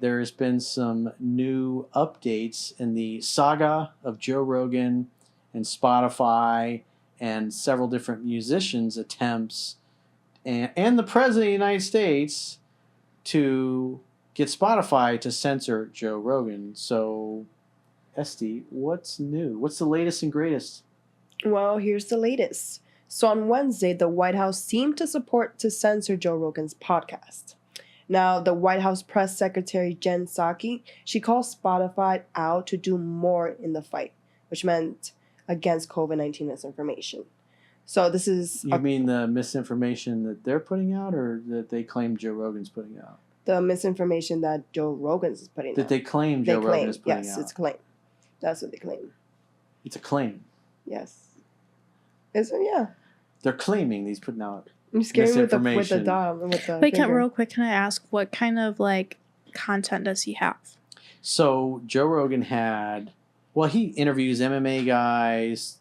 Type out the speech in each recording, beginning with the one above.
There's been some new updates in the saga of Joe Rogan and Spotify and several different musicians' attempts and the President of the United States to get Spotify to censor Joe Rogan. So, Esty, what's new? What's the latest and greatest? Well, here's the latest. So on Wednesday, the White House seemed to support to censor Joe Rogan's podcast. Now, the White House press secretary Jen Psaki, she called Spotify out to do more in the fight, which meant against COVID-19 misinformation. So this is... You mean the misinformation that they're putting out or that they claim Joe Rogan's putting out? The misinformation that Joe Rogan's is putting out. That they claim Joe Rogan is putting out. Yes, it's a claim. That's what they claim. It's a claim. Yes. Is it? Yeah. They're claiming he's putting out I'm scared with the Wait, real quick, can I ask what kind of content does he have? So Joe Rogan had, he interviews MMA guys,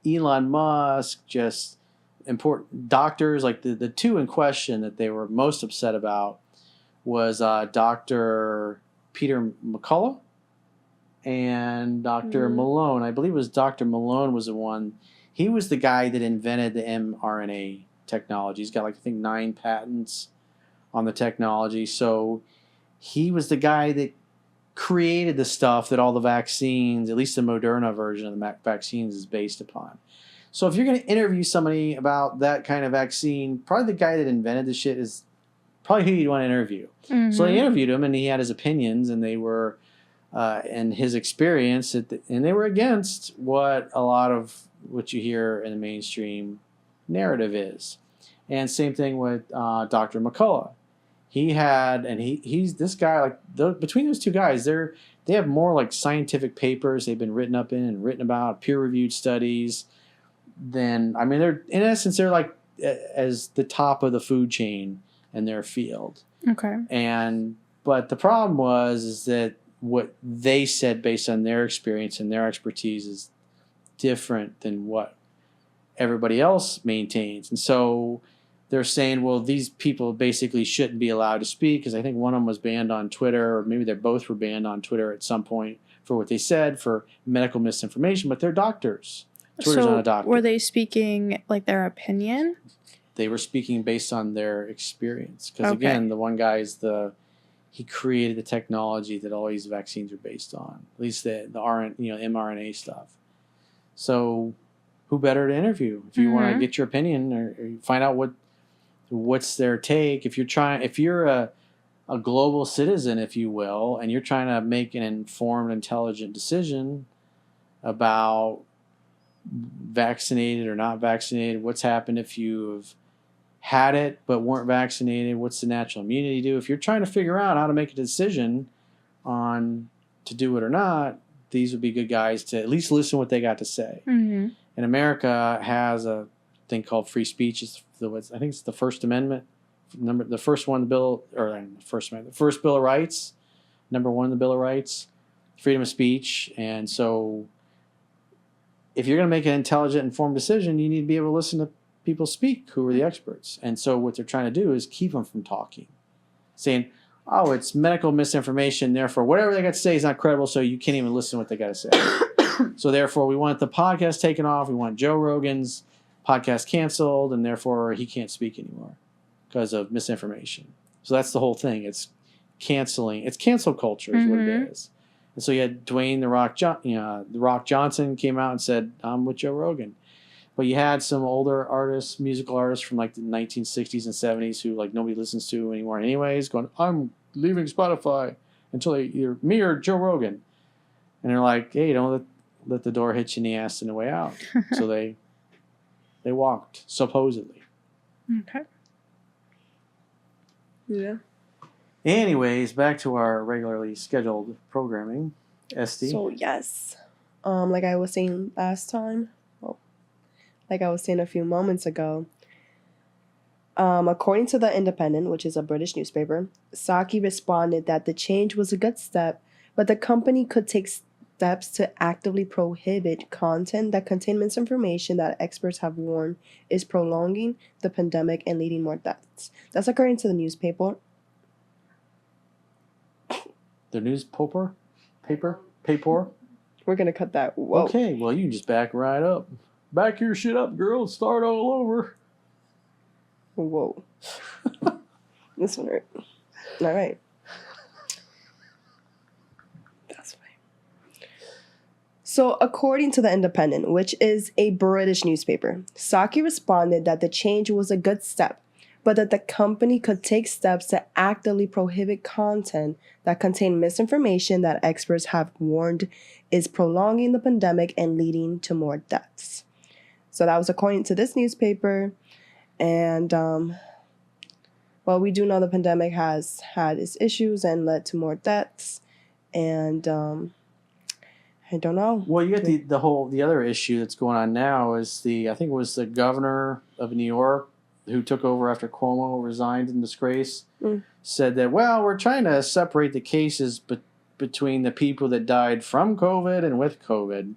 Elon Musk, just important doctors. Like the two in question that they were most upset about was Dr. Peter McCullough and Dr. Malone. I believe it was Dr. Malone was the one. He was the guy that invented the mRNA technology. He's got I think 9 patents on the technology. So he was the guy that created the stuff that all the vaccines, at least the Moderna version of the vaccines, is based upon. So if you're going to interview somebody about that kind of vaccine, probably the guy that invented the shit is probably who you'd want to interview. Mm-hmm. So they interviewed him, and he had his opinions, and they were, and his experience, and they were against what a lot of what you hear in the mainstream narrative is. And same thing with Dr. McCullough. He had, and he's this guy, between those two guys, they have more scientific papers they've been written up in and written about, peer-reviewed studies, they're, in essence, they're as the top of the food chain in their field. Okay. But the problem is that what they said based on their experience and their expertise is different than what everybody else maintains. And so they're saying, well, these people basically shouldn't be allowed to speak, because I think one of them was banned on Twitter, or maybe they both were banned on Twitter at some point for what they said for medical misinformation, but they're doctors. Twitter's not a doctor. Were they speaking their opinion? They were speaking based on their experience. Because again, the one guy is he created the technology that all these vaccines are based on, at least the mRNA stuff. So who better to interview if you want to get your opinion or find out what's their take? If you're a global citizen, if you will, and you're trying to make an informed, intelligent decision about vaccinated or not vaccinated, what's happened if you've had it but weren't vaccinated, what's the natural immunity do? If you're trying to figure out how to make a decision on to do it or not, these would be good guys to at least listen to what they got to say. Mm-hmm. And America has a thing called free speech. I think it's the First Amendment, the first one, the first Bill of Rights, number 1 in the Bill of Rights, freedom of speech. And so if you're going to make an intelligent, informed decision, you need to be able to listen to people speak who are the experts. And so what they're trying to do is keep them from talking, saying, oh, it's medical misinformation, therefore whatever they got to say is not credible, so you can't even listen to what they got to say. So therefore we want the podcast taken off. We want Joe Rogan's podcast canceled, and therefore he can't speak anymore because of misinformation. So that's the whole thing. It's canceling. It's cancel culture is what it is. And so you had Dwayne The Rock Johnson came out and said, I'm with Joe Rogan. But you had some older artists, musical artists from the 1960s and 70s who nobody listens to anymore anyways, going, I'm leaving Spotify until either me or Joe Rogan. And they're like, hey, don't let the door hit you in the ass on the way out. So they walked, supposedly. Okay. Yeah. Anyways, back to our regularly scheduled programming. Esty. So yes, like I was saying last time, like I was saying a few moments ago, according to The Independent, which is a British newspaper, Psaki responded that the change was a good step, but the company could take steps to actively prohibit content that contains misinformation that experts have warned is prolonging the pandemic and leading more deaths. That's according to the newspaper. The newspaper? Paper? We're going to cut that. Whoa. Okay, well, you can just back right up. Back your shit up, girl. Start all over. Whoa. This one hurt. All right. That's fine. So, according to The Independent, which is a British newspaper, Saki responded that the change was a good step, but that the company could take steps to actively prohibit content that contained misinformation that experts have warned is prolonging the pandemic and leading to more deaths. So that was according to this newspaper. And, well, we do know the pandemic has had its issues and led to more deaths. And I don't know. Well, you get the other issue that's going on now is I think it was the governor of New York who took over after Cuomo resigned in disgrace, said that, well, we're trying to separate the cases between the people that died from COVID and with COVID.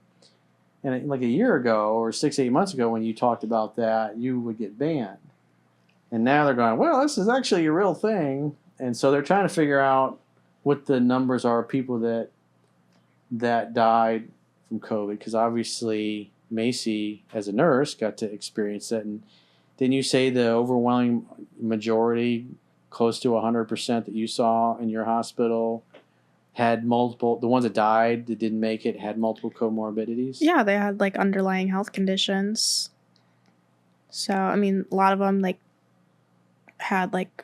And like a year ago or 6-8 months ago when you talked about that, you would get banned. And now they're going, well, this is actually a real thing. And so they're trying to figure out what the numbers are of people that died from COVID. Because obviously Macy, as a nurse, got to experience that. And didn't you say the overwhelming majority, close to 100% that you saw in your hospital, had multiple, the ones that died that didn't make it had multiple comorbidities? Yeah, they had like underlying health conditions. So, I mean, a lot of them like had like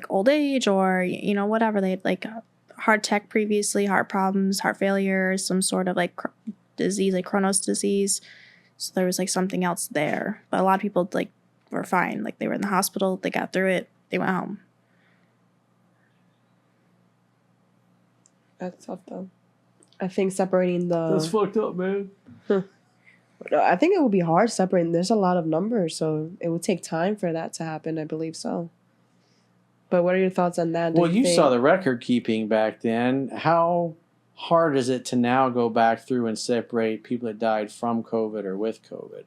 old age or, you know, whatever. They had like heart tech previously, heart problems, heart failure, some sort of like disease, like Crohn's disease. So there was like something else there. But a lot of people like were fine. Like they were in the hospital, they got through it, they went home. That's tough, though. I think separating the... That's fucked up, man. I think it would be hard separating. There's a lot of numbers, so it would take time for that to happen. I believe so. But what are your thoughts on that? Well, you saw the record keeping back then. How hard is it to now go back through and separate people that died from COVID or with COVID?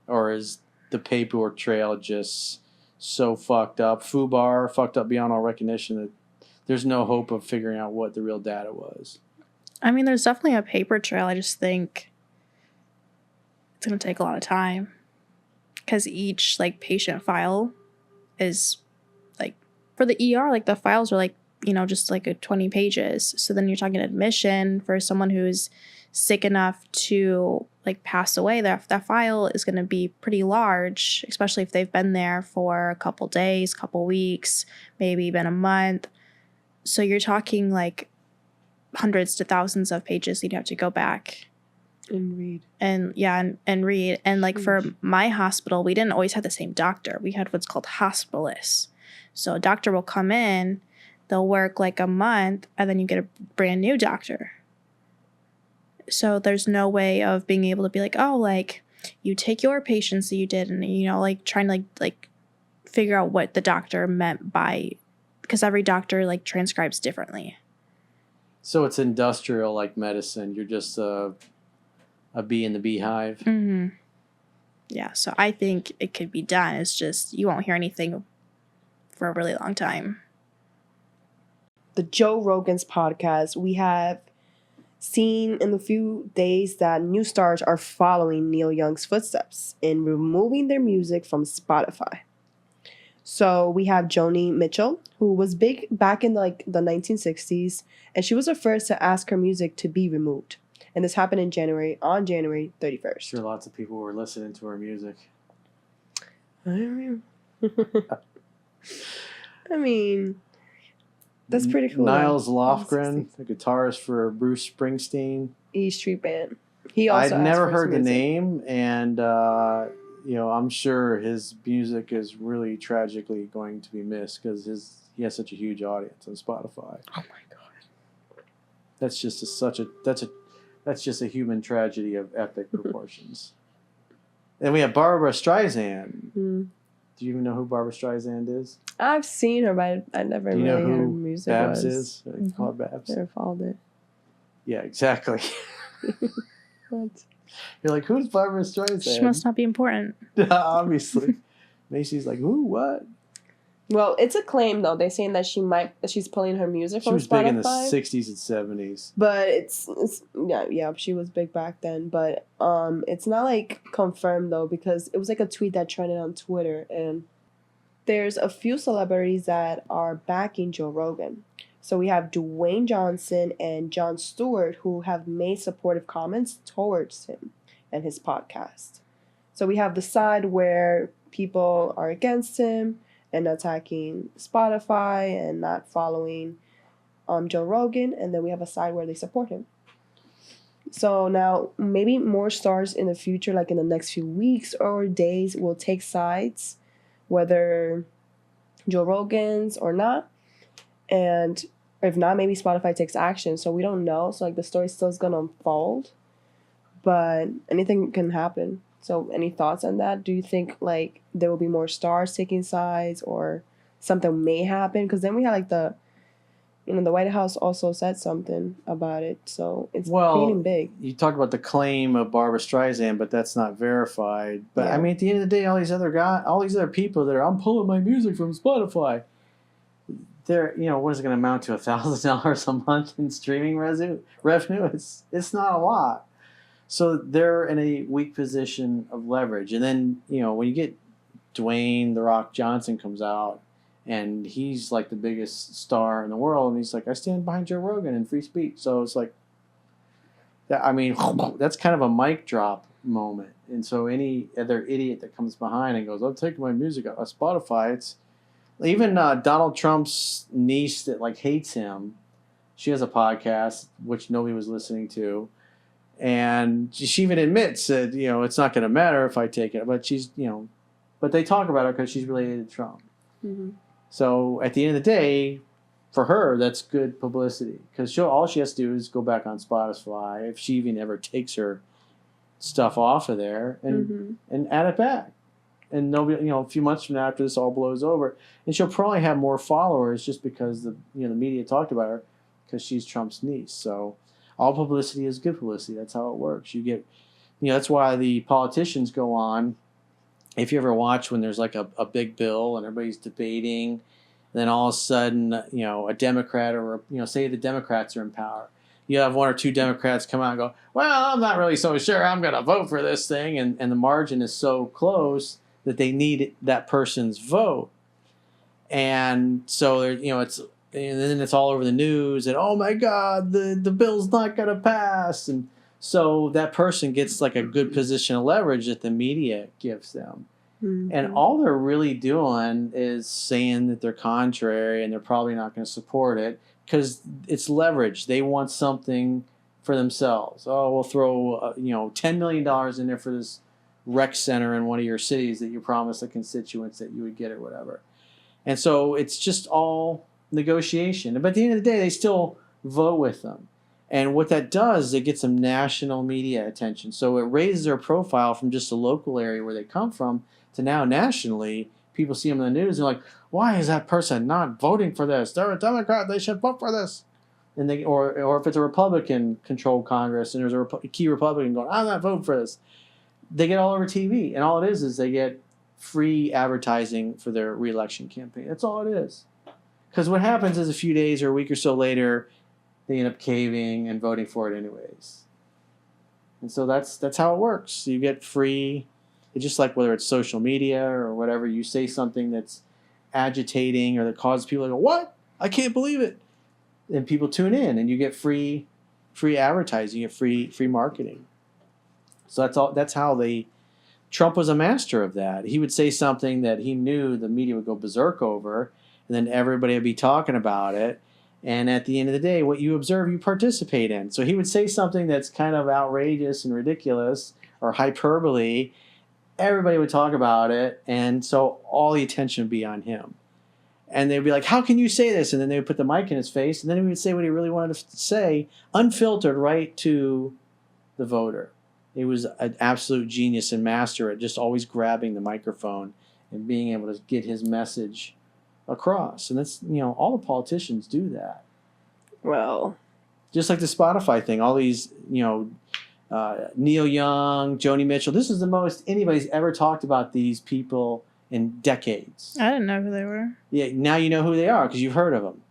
Or is the paperwork trail just so fucked up, FUBAR, fucked up beyond all recognition, that there's no hope of figuring out what the real data was? I mean, there's definitely a paper trail. I just think it's going to take a lot of time because each like patient file is like, for the ER, like the files are like, you know, just like 20 pages. So then you're talking admission for someone who's sick enough to like pass away. That file is going to be pretty large, especially if they've been there for a couple days, couple weeks, maybe even a month. So you're talking like hundreds to thousands of pages you'd have to go back and read. And yeah, and read. And like for my hospital, we didn't always have the same doctor. We had what's called hospitalists. So a doctor will come in, they'll work like a month, and then you get a brand new doctor. So there's no way of being able to be like, oh, like you take your patients that you did and, you know, like trying to like figure out what the doctor meant by, because every doctor like transcribes differently. So it's industrial like medicine. You're just a bee in the beehive. Mm-hmm. Yeah, so I think it could be done. It's just you won't hear anything for a really long time. The Joe Rogan's podcast, we have seen in the few days that new stars are following Neil Young's footsteps in removing their music from Spotify. So we have Joni Mitchell, who was big back in like the 1960s, and she was the first to ask her music to be removed. And this happened on January 31st. Sure, lots of people were listening to her music. I mean, that's pretty cool. Niles Lofgren, the guitarist for Bruce Springsteen. E Street Band. He also I'd never heard the name, and you know, I'm sure his music is really tragically going to be missed because he has such a huge audience on Spotify. Oh my god, that's just that's just a human tragedy of epic proportions. And we have Barbara Streisand. Do you even know who Barbara Streisand is? I've seen her, but I never really heard her music. Babs is? I call her Babs. Never followed it. Yeah, exactly. What? You're like, who's Barbara Streisand? She must not be important. Obviously. Macy's like, who, what? Well, it's a claim though. They're saying that she's pulling her music She from was Spotify. big in the 60s and 70s. But it's yeah, she was big back then. But it's not like confirmed though, because it was like a tweet that trended on Twitter, and there's a few celebrities that are backing Joe Rogan. So we have Dwayne Johnson and Jon Stewart, who have made supportive comments towards him and his podcast. So we have the side where people are against him and attacking Spotify and not following Joe Rogan, and then we have a side where they support him. So now maybe more stars in the future, like in the next few weeks or days, will take sides, whether Joe Rogan's or not, and if not, maybe Spotify takes action. So we don't know. So like the story still is gonna unfold, but anything can happen. So any thoughts on that? Do you think like there will be more stars taking sides, or something may happen? Because then we had like the White House also said something about it. So it's getting big. You talk about the claim of Barbara Streisand, but that's not verified. But Yeah. I mean, at the end of the day, all these other people that are, I'm pulling my music from Spotify. They're, what is it going to amount to? $1,000 a month in streaming revenue? It's not a lot. So they're in a weak position of leverage. And then, when you get Dwayne "The Rock" Johnson comes out, and he's like the biggest star in the world, and he's like, I stand behind Joe Rogan and free speech. So it's like, that. I mean, that's kind of a mic drop moment. And so any other idiot that comes behind and goes, I'm taking my music out of Spotify, it's even Donald Trump's niece that like hates him. She has a podcast which nobody was listening to. And she even admits that, it's not going to matter if I take it. But but they talk about her because she's related to Trump. Mm-hmm. So at the end of the day, for her, that's good publicity. Because all she has to do is go back on Spotify, if she even ever takes her stuff off of there, and add it back. And nobody, a few months from now, after this all blows over, and she'll probably have more followers just because the media talked about her because she's Trump's niece. So all publicity is good publicity. That's how it works. You get, that's why the politicians go on. If you ever watch when there's like a big bill and everybody's debating, and then all of a sudden, a Democrat or, say the Democrats are in power. You have one or two Democrats come out and go, well, I'm not really so sure I'm going to vote for this thing. And the margin is so close that they need that person's vote. And so, and then it's all over the news that, oh my God, the bill's not going to pass. And so that person gets like a good position of leverage that the media gives them. Mm-hmm. And all they're really doing is saying that they're contrary and they're probably not going to support it because it's leverage. They want something for themselves. Oh, we'll throw, $10 million in there for this rec center in one of your cities that you promised the constituents that you would get or whatever. And so it's just all negotiation. But at the end of the day, they still vote with them. And what that does is it gets them national media attention. So it raises their profile from just a local area where they come from to now nationally. People see them in the news and they're like, why is that person not voting for this? They're a Democrat. They should vote for this. And they, or if it's a Republican-controlled Congress and there's a key Republican going, I'm not voting for this. They get all over TV. And all it is they get free advertising for their re-election campaign. That's all it is. Because what happens is a few days or a week or so later, they end up caving and voting for it anyways. And so that's how it works. You get free. It's just like whether it's social media or whatever, you say something that's agitating or that causes people to go, what? I can't believe it. And people tune in and you get free advertising, you get free marketing. So that's how Trump was a master of that. He would say something that he knew the media would go berserk over, and then everybody would be talking about it. And at the end of the day, what you observe, you participate in. So he would say something that's kind of outrageous and ridiculous or hyperbole. Everybody would talk about it. And so all the attention would be on him. And they'd be like, how can you say this? And then they would put the mic in his face. And then he would say what he really wanted to say, unfiltered, right to the voter. He was an absolute genius and master at just always grabbing the microphone and being able to get his message across. And that's, all the politicians do that. Well, just like the Spotify thing, all these, Neil Young, Joni Mitchell, this is the most anybody's ever talked about these people in decades. I didn't know who they were. Yeah, now you know who they are because you've heard of them.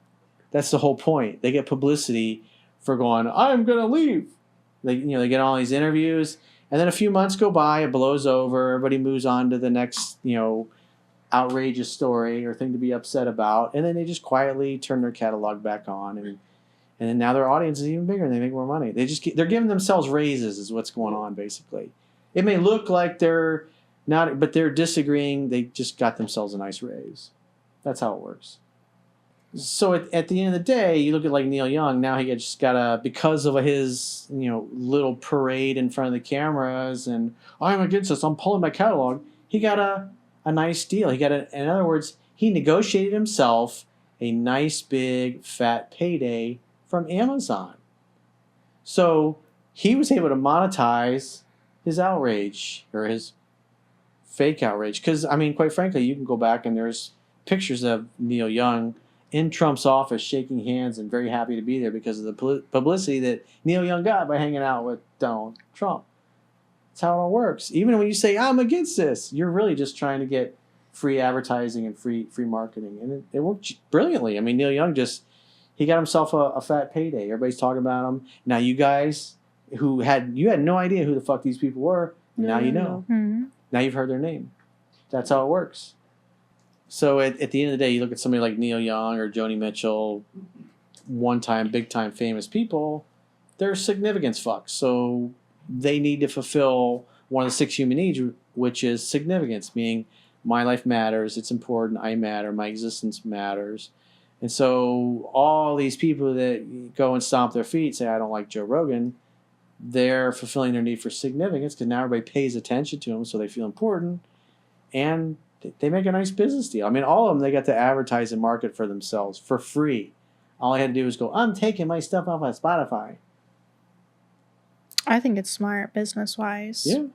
That's the whole point. They get publicity for going, I'm going to leave. They get all these interviews, and then a few months go by, it blows over, everybody moves on to the next, outrageous story or thing to be upset about, and then they just quietly turn their catalog back on, and then now their audience is even bigger and they make more money. They're giving themselves raises is what's going on basically. It may look like they're not, but they're disagreeing. They just got themselves a nice raise. That's how it works. So at the end of the day, you look at like Neil Young. Now he just got because of his little parade in front of the cameras and I'm against this. I'm pulling my catalog. He got a nice deal. He got in other words, he negotiated himself a nice big fat payday from Amazon. So he was able to monetize his outrage or his fake outrage. Because I mean, quite frankly, you can go back and there's pictures of Neil Young in Trump's office shaking hands and very happy to be there because of the publicity that Neil Young got by hanging out with Donald Trump. That's how it all works. Even when you say, I'm against this, you're really just trying to get free advertising and free marketing. And it worked brilliantly. I mean, Neil Young he got himself a fat payday. Everybody's talking about him. Now you guys you had no idea who the fuck these people were. Now you know. Mm-hmm. Now you've heard their name. That's how it works. So at the end of the day, you look at somebody like Neil Young or Joni Mitchell, one-time, big-time famous people, they're significance fucks. So they need to fulfill one of the 6 human needs, which is significance, meaning my life matters, it's important, I matter, my existence matters. And so all these people that go and stomp their feet, say, I don't like Joe Rogan, they're fulfilling their need for significance because now everybody pays attention to them, so they feel important. And they make a nice business deal. I mean, all of them, they got to advertise and market for themselves for free. All I had to do was go, I'm taking my stuff off on Spotify. I think it's smart business-wise. Yeah.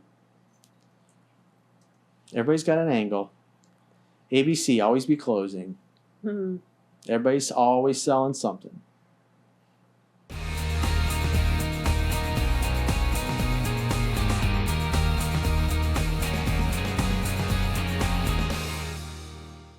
Everybody's got an angle. ABC, always be closing. Mm-hmm. Everybody's always selling something.